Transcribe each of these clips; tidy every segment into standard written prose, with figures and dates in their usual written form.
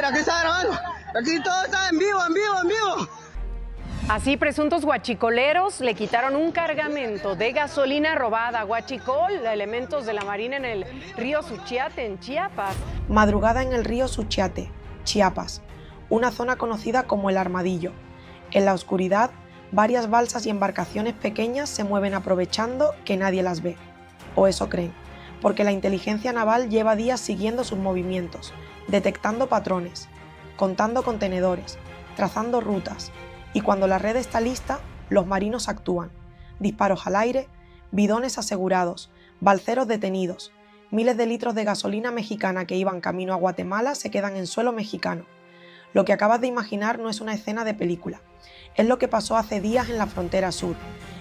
aquí está grabando. Aquí todo está en vivo. Así, presuntos huachicoleros le quitaron un cargamento de gasolina robada. Huachicol, elementos de la Marina en el río Suchiate, en Chiapas. Madrugada en el río Suchiate, Chiapas, una zona conocida como el Armadillo. En la oscuridad, varias balsas y embarcaciones pequeñas se mueven aprovechando que nadie las ve. O eso creen, porque la inteligencia naval lleva días siguiendo sus movimientos, detectando patrones, contando contenedores, trazando rutas, y cuando la red está lista, los marinos actúan. Disparos al aire, bidones asegurados, balseros detenidos, miles de litros de gasolina mexicana que iban camino a Guatemala se quedan en suelo mexicano. Lo que acabas de imaginar no es una escena de película, es lo que pasó hace días en la frontera sur,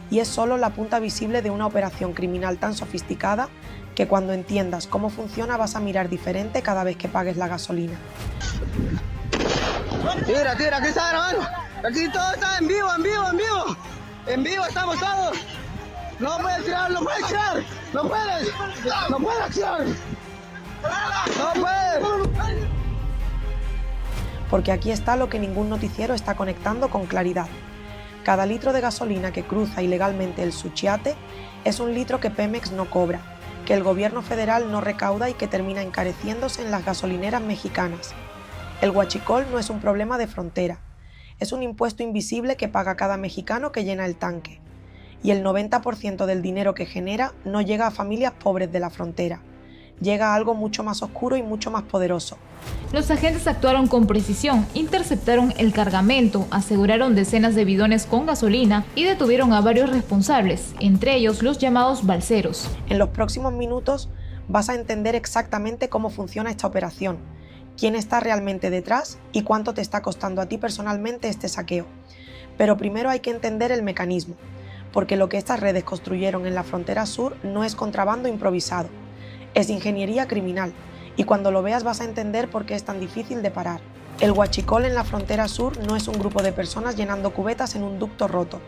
y es solo la punta visible de una operación criminal tan sofisticada que cuando entiendas cómo funciona vas a mirar diferente cada vez que pagues la gasolina. Mira, aquí está grabando. Aquí todo está en vivo. En vivo estamos todos. No puedes tirar. No puedes accionar. No puedes. Porque aquí está lo que ningún noticiero está conectando con claridad. Cada litro de gasolina que cruza ilegalmente el Suchiate es un litro que Pemex no cobra, que el gobierno federal no recauda y que termina encareciéndose en las gasolineras mexicanas. El huachicol no es un problema de frontera, es un impuesto invisible que paga cada mexicano que llena el tanque. Y el 90% del dinero que genera no llega a familias pobres de la frontera, llega a algo mucho más oscuro y mucho más poderoso. Los agentes actuaron con precisión, interceptaron el cargamento, aseguraron decenas de bidones con gasolina y detuvieron a varios responsables, entre ellos los llamados balseros. En los próximos minutos vas a entender exactamente cómo funciona esta operación, quién está realmente detrás y cuánto te está costando a ti personalmente este saqueo. Pero primero hay que entender el mecanismo, porque lo que estas redes construyeron en la frontera sur no es contrabando improvisado, es ingeniería criminal, y cuando lo veas vas a entender por qué es tan difícil de parar. El huachicol en la frontera sur no es un grupo de personas llenando cubetas en un ducto roto,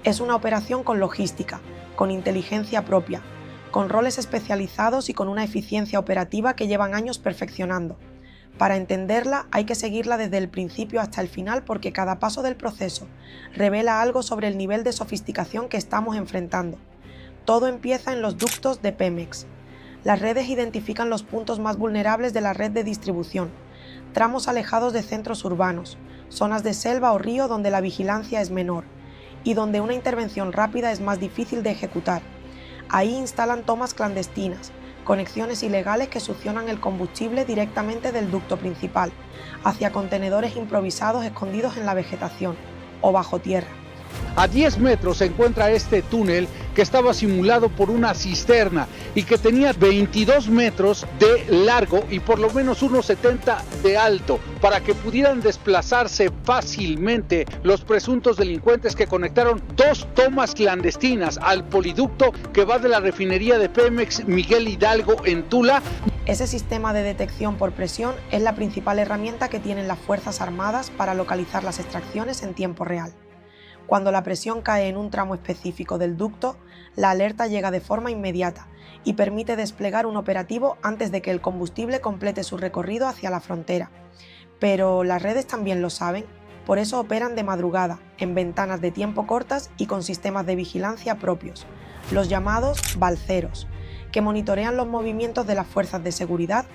es una operación con logística, con inteligencia propia, con roles especializados y con una eficiencia operativa que llevan años perfeccionando. Para entenderla hay que seguirla desde el principio hasta el final porque cada paso del proceso revela algo sobre el nivel de sofisticación que estamos enfrentando. Todo empieza en los ductos de Pemex. Las redes identifican los puntos más vulnerables de la red de distribución, tramos alejados de centros urbanos, zonas de selva o río donde la vigilancia es menor y donde una intervención rápida es más difícil de ejecutar. Ahí instalan tomas clandestinas, conexiones ilegales que succionan el combustible directamente del ducto principal, hacia contenedores improvisados escondidos en la vegetación o bajo tierra. A 10 metros se encuentra este túnel que estaba simulado por una cisterna y que tenía 22 metros de largo y por lo menos unos 70 de alto para que pudieran desplazarse fácilmente los presuntos delincuentes que conectaron dos tomas clandestinas al poliducto que va de la refinería de Pemex Miguel Hidalgo en Tula. Ese sistema de detección por presión es la principal herramienta que tienen las Fuerzas Armadas para localizar las extracciones en tiempo real. Cuando la presión cae en un tramo específico del ducto, la alerta llega de forma inmediata y permite desplegar un operativo antes de que el combustible complete su recorrido hacia la frontera. Pero las redes también lo saben, por eso operan de madrugada, en ventanas de tiempo cortas y con sistemas de vigilancia propios, los llamados balseros, que monitorean los movimientos de las fuerzas de seguridad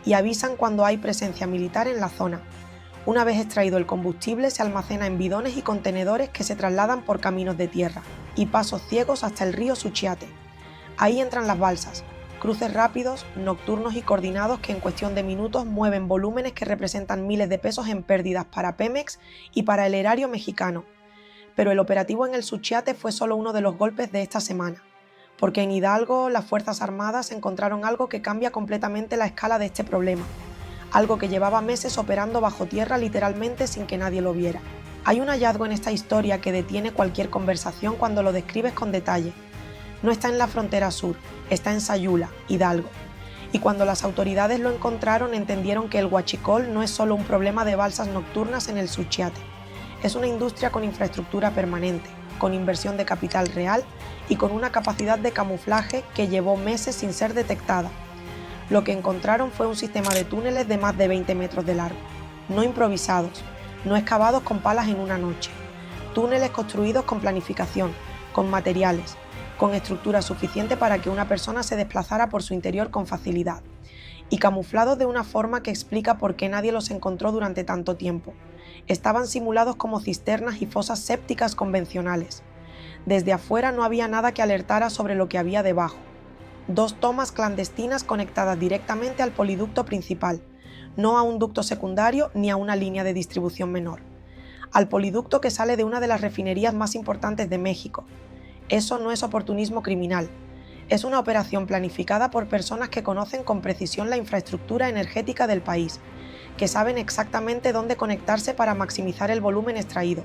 y avisan cuando hay presencia militar en la zona. Una vez extraído el combustible se almacena en bidones y contenedores que se trasladan por caminos de tierra y pasos ciegos hasta el río Suchiate. Ahí entran las balsas, cruces rápidos, nocturnos y coordinados que en cuestión de minutos mueven volúmenes que representan miles de pesos en pérdidas para Pemex y para el erario mexicano. Pero el operativo en el Suchiate fue solo uno de los golpes de esta semana, porque en Hidalgo las Fuerzas Armadas encontraron algo que cambia completamente la escala de este problema. Algo que llevaba meses operando bajo tierra literalmente sin que nadie lo viera. Hay un hallazgo en esta historia que detiene cualquier conversación cuando lo describes con detalle. No está en la frontera sur, está en Sayula, Hidalgo. Y cuando las autoridades lo encontraron entendieron que el huachicol no es solo un problema de balsas nocturnas en el Suchiate. Es una industria con infraestructura permanente, con inversión de capital real y con una capacidad de camuflaje que llevó meses sin ser detectada. Lo que encontraron fue un sistema de túneles de más de 20 metros de largo, no improvisados, no excavados con palas en una noche. Túneles construidos con planificación, con materiales, con estructura suficiente para que una persona se desplazara por su interior con facilidad, y camuflados de una forma que explica por qué nadie los encontró durante tanto tiempo. Estaban simulados como cisternas y fosas sépticas convencionales. Desde afuera no había nada que alertara sobre lo que había debajo. 2 tomas clandestinas conectadas directamente al poliducto principal, no a un ducto secundario ni a una línea de distribución menor. Al poliducto que sale de una de las refinerías más importantes de México. Eso no es oportunismo criminal. Es una operación planificada por personas que conocen con precisión la infraestructura energética del país, que saben exactamente dónde conectarse para maximizar el volumen extraído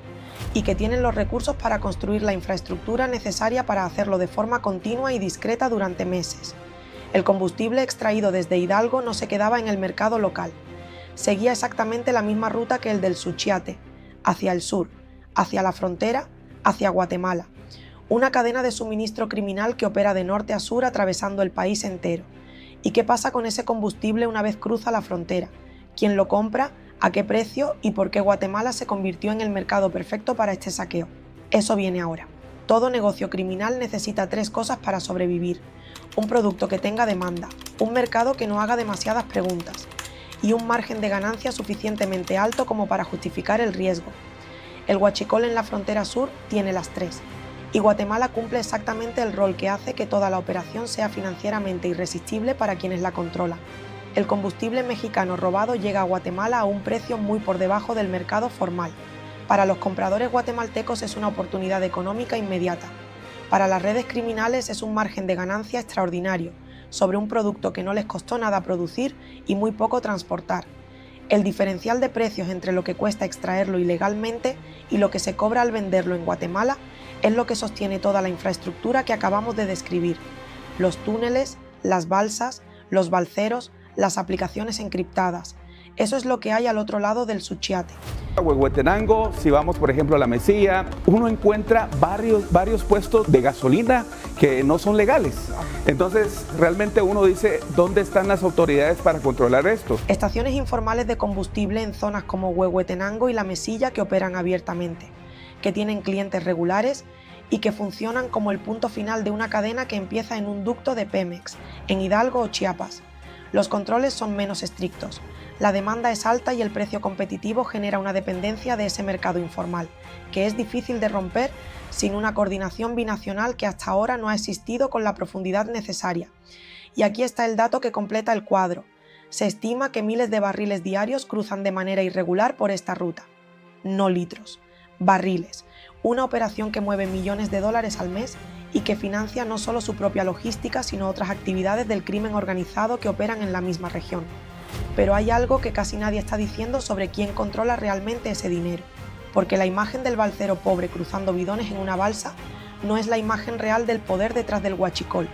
y que tienen los recursos para construir la infraestructura necesaria para hacerlo de forma continua y discreta durante meses. El combustible extraído desde Hidalgo no se quedaba en el mercado local. Seguía exactamente la misma ruta que el del Suchiate, hacia el sur, hacia la frontera, hacia Guatemala. Una cadena de suministro criminal que opera de norte a sur atravesando el país entero. ¿Y qué pasa con ese combustible una vez cruza la frontera? ¿Quién lo compra? ¿A qué precio? ¿Y por qué Guatemala se convirtió en el mercado perfecto para este saqueo? Eso viene ahora. Todo negocio criminal necesita 3 cosas para sobrevivir. Un producto que tenga demanda, un mercado que no haga demasiadas preguntas y un margen de ganancia suficientemente alto como para justificar el riesgo. El huachicol en la frontera sur tiene las 3. Y Guatemala cumple exactamente el rol que hace que toda la operación sea financieramente irresistible para quienes la controlan. El combustible mexicano robado llega a Guatemala a un precio muy por debajo del mercado formal. Para los compradores guatemaltecos es una oportunidad económica inmediata. Para las redes criminales es un margen de ganancia extraordinario, sobre un producto que no les costó nada producir y muy poco transportar. El diferencial de precios entre lo que cuesta extraerlo ilegalmente y lo que se cobra al venderlo en Guatemala es lo que sostiene toda la infraestructura que acabamos de describir: los túneles, las balsas, los balseros, las aplicaciones encriptadas. Eso es lo que hay al otro lado del Suchiate. A Huehuetenango, si vamos por ejemplo a La Mesilla, uno encuentra varios puestos de gasolina que no son legales. Entonces realmente uno dice, ¿dónde están las autoridades para controlar esto? Estaciones informales de combustible en zonas como Huehuetenango y La Mesilla que operan abiertamente, que tienen clientes regulares y que funcionan como el punto final de una cadena que empieza en un ducto de Pemex, en Hidalgo o Chiapas. Los controles son menos estrictos, la demanda es alta y el precio competitivo genera una dependencia de ese mercado informal, que es difícil de romper sin una coordinación binacional que hasta ahora no ha existido con la profundidad necesaria. Y aquí está el dato que completa el cuadro. Se estima que miles de barriles diarios cruzan de manera irregular por esta ruta. No litros, barriles. Una operación que mueve millones de dólares al mes y que financia no solo su propia logística, sino otras actividades del crimen organizado que operan en la misma región. Pero hay algo que casi nadie está diciendo sobre quién controla realmente ese dinero, porque la imagen del balsero pobre cruzando bidones en una balsa no es la imagen real del poder detrás del huachicol.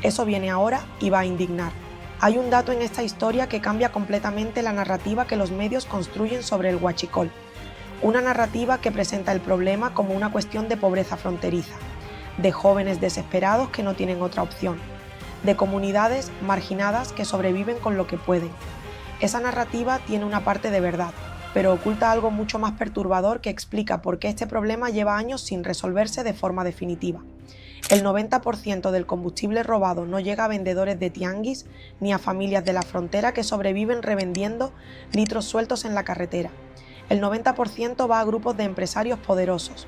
Eso viene ahora y va a indignar. Hay un dato en esta historia que cambia completamente la narrativa que los medios construyen sobre el huachicol. Una narrativa que presenta el problema como una cuestión de pobreza fronteriza, de jóvenes desesperados que no tienen otra opción, de comunidades marginadas que sobreviven con lo que pueden. Esa narrativa tiene una parte de verdad, pero oculta algo mucho más perturbador que explica por qué este problema lleva años sin resolverse de forma definitiva. El 90% del combustible robado no llega a vendedores de tianguis ni a familias de la frontera que sobreviven revendiendo litros sueltos en la carretera. El 90% va a grupos de empresarios poderosos,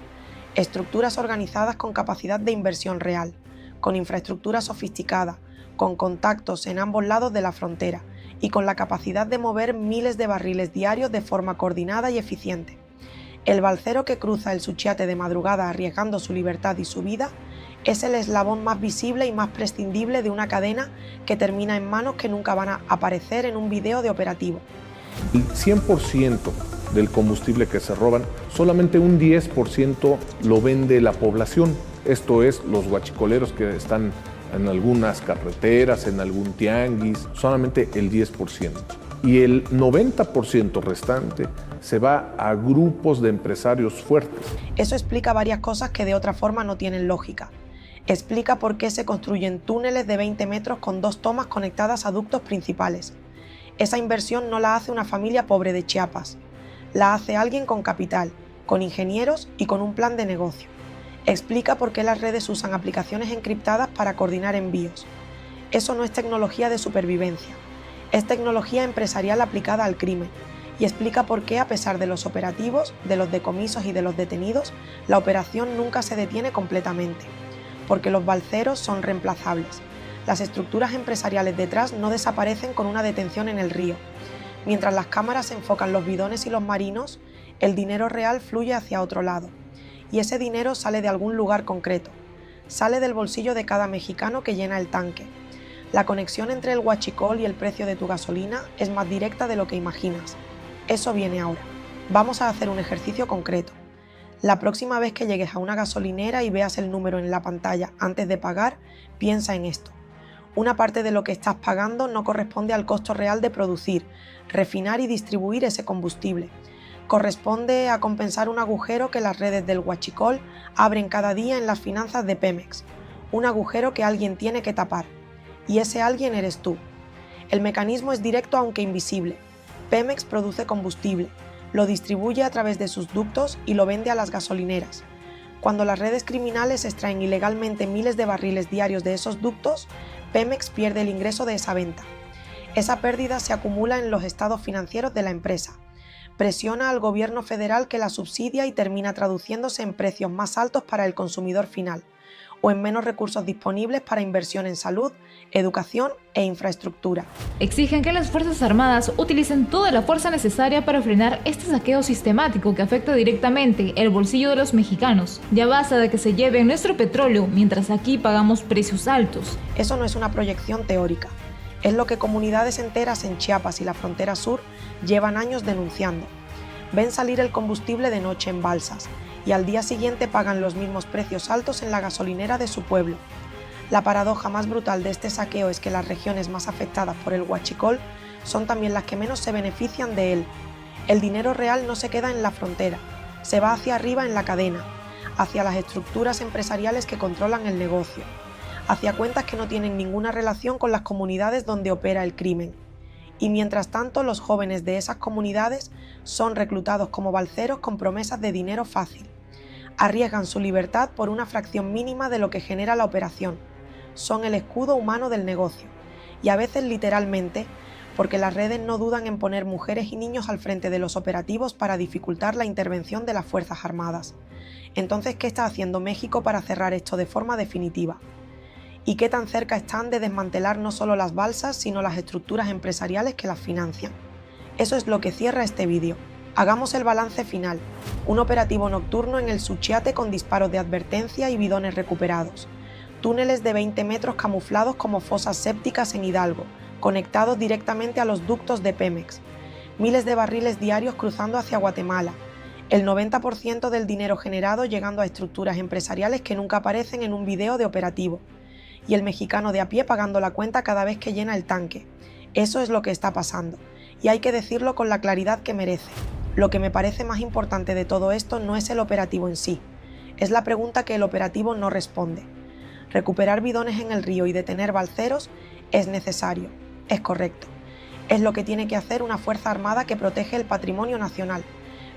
estructuras organizadas con capacidad de inversión real, con infraestructura sofisticada, con contactos en ambos lados de la frontera y con la capacidad de mover miles de barriles diarios de forma coordinada y eficiente. El balsero que cruza el Suchiate de madrugada arriesgando su libertad y su vida es el eslabón más visible y más prescindible de una cadena que termina en manos que nunca van a aparecer en un video de operativo. El 100% del combustible que se roban, solamente un 10% lo vende la población. Esto es, los huachicoleros que están en algunas carreteras, en algún tianguis, solamente el 10%. Y el 90% restante se va a grupos de empresarios fuertes. Eso explica varias cosas que de otra forma no tienen lógica. Explica por qué se construyen túneles de 20 metros con 2 tomas conectadas a ductos principales. Esa inversión no la hace una familia pobre de Chiapas, la hace alguien con capital, con ingenieros y con un plan de negocio. Explica por qué las redes usan aplicaciones encriptadas para coordinar envíos. Eso no es tecnología de supervivencia, es tecnología empresarial aplicada al crimen, y explica por qué, a pesar de los operativos, de los decomisos y de los detenidos, la operación nunca se detiene completamente, porque los balceros son reemplazables. Las estructuras empresariales detrás no desaparecen con una detención en el río. Mientras las cámaras enfocan los bidones y los marinos, el dinero real fluye hacia otro lado, y ese dinero sale de algún lugar concreto, sale del bolsillo de cada mexicano que llena el tanque. La conexión entre el huachicol y el precio de tu gasolina es más directa de lo que imaginas. Eso viene ahora. Vamos a hacer un ejercicio concreto. La próxima vez que llegues a una gasolinera y veas el número en la pantalla antes de pagar, piensa en esto. Una parte de lo que estás pagando no corresponde al costo real de producir, refinar y distribuir ese combustible. Corresponde a compensar un agujero que las redes del huachicol abren cada día en las finanzas de Pemex. Un agujero que alguien tiene que tapar. Y ese alguien eres tú. El mecanismo es directo aunque invisible. Pemex produce combustible, lo distribuye a través de sus ductos y lo vende a las gasolineras. Cuando las redes criminales extraen ilegalmente miles de barriles diarios de esos ductos, Pemex pierde el ingreso de esa venta. Esa pérdida se acumula en los estados financieros de la empresa. Presiona al gobierno federal que la subsidia y termina traduciéndose en precios más altos para el consumidor final, o en menos recursos disponibles para inversión en salud, educación e infraestructura. Exigen que las Fuerzas Armadas utilicen toda la fuerza necesaria para frenar este saqueo sistemático que afecta directamente el bolsillo de los mexicanos. Ya basta de que se lleven nuestro petróleo mientras aquí pagamos precios altos. Eso no es una proyección teórica, es lo que comunidades enteras en Chiapas y la frontera sur llevan años denunciando. Ven salir el combustible de noche en balsas, y al día siguiente pagan los mismos precios altos en la gasolinera de su pueblo. La paradoja más brutal de este saqueo es que las regiones más afectadas por el huachicol son también las que menos se benefician de él. El dinero real no se queda en la frontera, se va hacia arriba en la cadena, hacia las estructuras empresariales que controlan el negocio, hacia cuentas que no tienen ninguna relación con las comunidades donde opera el crimen. Y mientras tanto, los jóvenes de esas comunidades son reclutados como balceros con promesas de dinero fácil. Arriesgan su libertad por una fracción mínima de lo que genera la operación. Son el escudo humano del negocio. Y a veces literalmente, porque las redes no dudan en poner mujeres y niños al frente de los operativos para dificultar la intervención de las Fuerzas Armadas. Entonces, ¿qué está haciendo México para cerrar esto de forma definitiva? ¿Y qué tan cerca están de desmantelar no solo las balsas, sino las estructuras empresariales que las financian? Eso es lo que cierra este vídeo. Hagamos el balance final. Un operativo nocturno en el Suchiate con disparos de advertencia y bidones recuperados. Túneles de 20 metros camuflados como fosas sépticas en Hidalgo, conectados directamente a los ductos de Pemex. Miles de barriles diarios cruzando hacia Guatemala. El 90% del dinero generado llegando a estructuras empresariales que nunca aparecen en un video de operativo. Y el mexicano de a pie pagando la cuenta cada vez que llena el tanque. Eso es lo que está pasando. Y hay que decirlo con la claridad que merece. Lo que me parece más importante de todo esto no es el operativo en sí, es la pregunta que el operativo no responde. Recuperar bidones en el río y detener balceros es necesario, es correcto. Es lo que tiene que hacer una Fuerza Armada que protege el patrimonio nacional.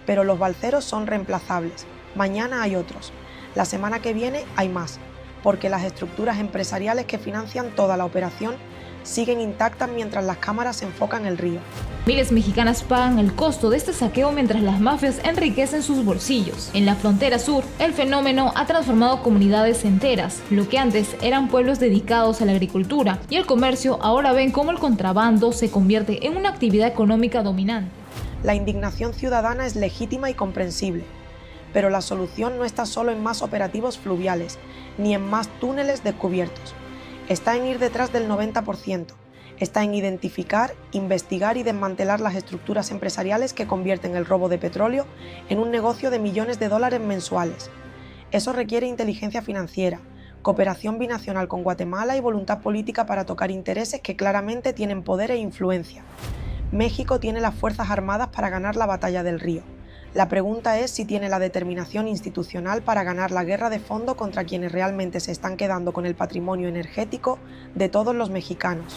Pero los balceros son reemplazables. Mañana hay otros. La semana que viene hay más, porque las estructuras empresariales que financian toda la operación siguen intactas mientras las cámaras enfocan el río. Miles mexicanas pagan el costo de este saqueo mientras las mafias enriquecen sus bolsillos. En la frontera sur, el fenómeno ha transformado comunidades enteras. Lo que antes eran pueblos dedicados a la agricultura y el comercio ahora ven cómo el contrabando se convierte en una actividad económica dominante. La indignación ciudadana es legítima y comprensible, pero la solución no está solo en más operativos fluviales, ni en más túneles descubiertos. Está en ir detrás del 90%. Está en identificar, investigar y desmantelar las estructuras empresariales que convierten el robo de petróleo en un negocio de millones de dólares mensuales. Eso requiere inteligencia financiera, cooperación binacional con Guatemala y voluntad política para tocar intereses que claramente tienen poder e influencia. México tiene las Fuerzas Armadas para ganar la batalla del río. La pregunta es si tiene la determinación institucional para ganar la guerra de fondo contra quienes realmente se están quedando con el patrimonio energético de todos los mexicanos.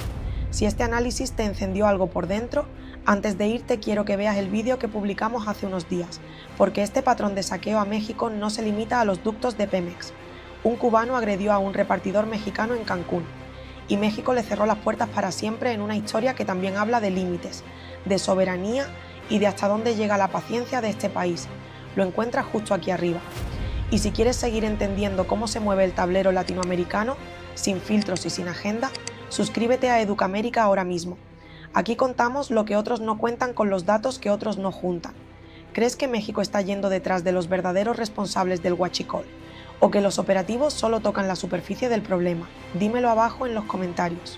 Si este análisis te encendió algo por dentro, antes de irte quiero que veas el vídeo que publicamos hace unos días, porque este patrón de saqueo a México no se limita a los ductos de Pemex. Un cubano agredió a un repartidor mexicano en Cancún, y México le cerró las puertas para siempre en una historia que también habla de límites, de soberanía y de hasta dónde llega la paciencia de este país. Lo encuentras justo aquí arriba. Y si quieres seguir entendiendo cómo se mueve el tablero latinoamericano, sin filtros y sin agenda, suscríbete a Educamérica ahora mismo. Aquí contamos lo que otros no cuentan con los datos que otros no juntan. ¿Crees que México está yendo detrás de los verdaderos responsables del huachicol? ¿O que los operativos solo tocan la superficie del problema? Dímelo abajo en los comentarios.